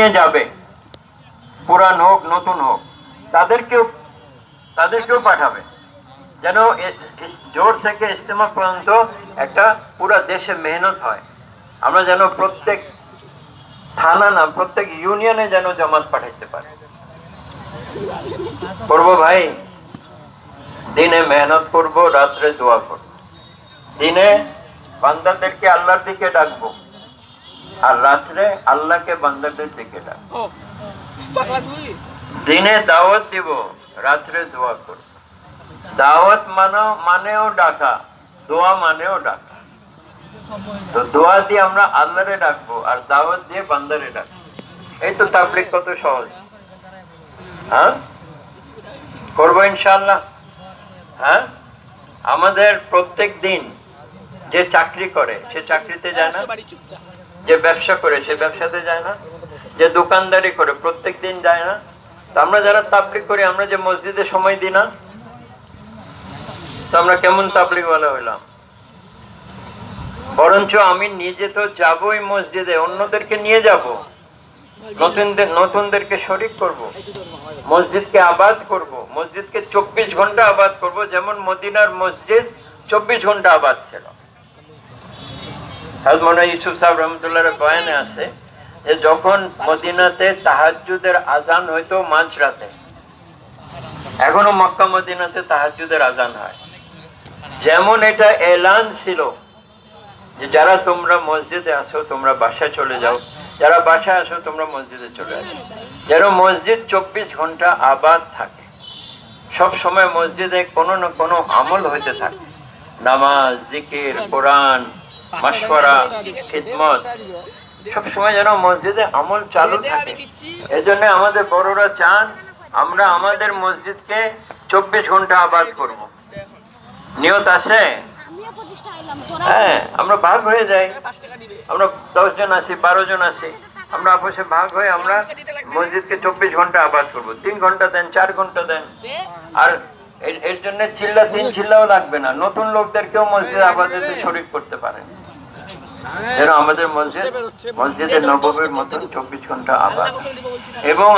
নিয়ে যাবে, পুরান হোক নতুন হোক, তাদেরকেও পাঠাবে, যেন জোর থেকে ইজতেমা পর্যন্ত একটা পুরা দেশে মেহনত হয়। আমরা যেন প্রত্যেক থানা না প্রত্যেক ইউনিয়নে যেন জামাত পাঠাইতে পারি। করবো ভাই, দিনে মেহনত করব, রাত্রে দোয়া করব। দিনে বান্দাদেরকে আল্লাহর দিকে ডাকবো, আর রাত্রে আল্লাহকে বান্দাদের দিকে ডাকবো। দিনে দাওয়াত দিব, রাত্রে দোয়া করব। দাওয়াত মানেও ডাকা, দোয়া মানেও ডাকা। তো দোয়া দিয়ে আমরা আল্লাহরে ডাকবো, আর দাওয়াত দিয়ে বান্দারে ডাকবো। এই তো তাবলীগ কত সহজ। হ্যাঁ, করবো ইনশাআল্লাহ। হ্যাঁ, আমাদের প্রত্যেক দিন যে চাকরি করে সে চাকরিতে যায় না, যে ব্যবসা করে সে ব্যবসাতে যায় না, যে দোকানদারি করে প্রত্যেক দিন যায় না। তো আমরা যারা তাবলীগ করি, আমরা যে মসজিদে সময় দিই না, তো আমরা কেমন তাবলীগওয়ালা হইলাম? বরঞ্চ আমি নিজে তো যাবই মসজিদে, অন্যদেরকে নিয়ে যাব, নতুনদেরকে শরীক করব, মসজিদকে আবাদ করব, মসজিদকে 24 ঘন্টা আবাদ করব, যেমন মদিনার মসজিদ 24 ঘন্টা আবাদ ছিল। হযরত মাওলানা ইউসুফ সাহেব রহমাতুল্লাহর বয়ানে আছে যে যখন মদিনাতে তাহাজ্জুদের আজান হইতো মাঝরাতে, এখনো মক্কা মদিনাতে তাহাজ্জুদের আজান হয়। যেমন এটা এলান ছিল যে যারা তোমরা মসজিদে আসো তোমরা বাসায় চলে যাও, যারা বাসায় আসো তোমরা মসজিদে চলে আসো, যেন মসজিদ 24 ঘন্টা আবাদ থাকে। সব সময় মসজিদে কোনো না কোনো আমল হইতে থাকে, নামাজ, জিকির, কোরআন, মাশওয়ারা, খিদমত, সব সময় যেন মসজিদে আমল চালু থাকে। এজন্য আমাদের বড়রা চান আমরা আমাদের মসজিদকে 24 ঘন্টা আবাদ করব। নিয়ত আছে? হ্যাঁ, আমরা ভাগ হয়ে যাই, আমরা 10 জন আছি, 12 জন আছি, আমরা আপসে ভাগ হয়ে আমরা মসজিদকে 24 ঘন্টা আবাদ করব। 3 ঘন্টা দেন, 4 ঘন্টা দেন। আর এর জন্য চিল্লাও লাগবে না, নতুন লোকদেরকেও মসজিদ আবাদতে শরীক করতে পারেন, যেন আমাদের মসজিদে নববীর মতন 24 ঘন্টা আবাদ। এবং